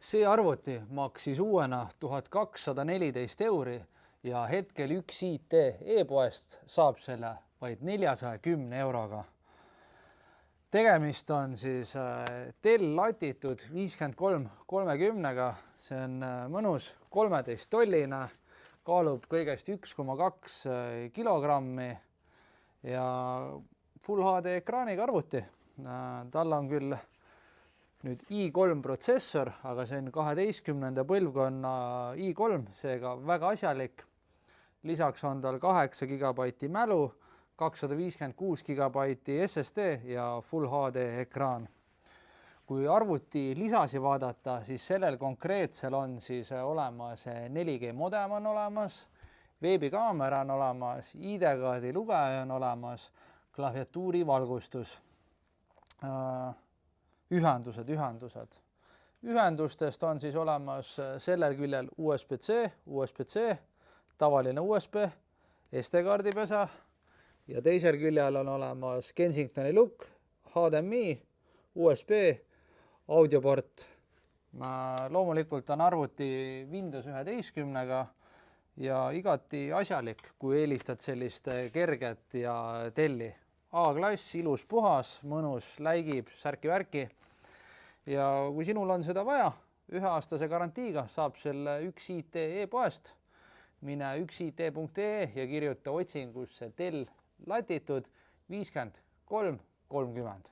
See arvuti maksis uuena 1214 euri ja hetkel üks IT e-poest saab selle vaid 410 euroga. Tegemist on siis Dell latitud 5330-ga, see on mõnus 13-tolline, kaalub kõigest 1,2 kilogrammi ja Full HD ekraaniga arvuti. Tal on küll nüüd i3 protsessor, aga see on 12. põlvkonna i3, seega väga asjalik. Lisaks on tal 8 GB mälu, 256 GB SSD ja Full HD ekraan. Kui arvuti lisasi vaadata, siis sellel konkreetsel on siis olemas 4G modem on olemas, veebikaamera on olemas, ID-kaardi lugeja on olemas, klaviatuuri valgustus. Ühendustest on siis olemas sellel küljel USB-C, tavaline USB, SD-kaardipesa ja teisel küljel on olemas Kensingtoni lukk, HDMI, USB, audioport. Loomulikult on arvuti Windows 11-ga ja igati asjalik, kui eelistad sellist kerget ja Delli. A-klass, ilus puhas, mõnus, läigib, särki-värki. Ja kui sinul on seda vaja, 1-aastase garantiiga saab selle üks IT e-poest. Mine üksit.ee ja kirjuta otsingusse Dell latitud 5330.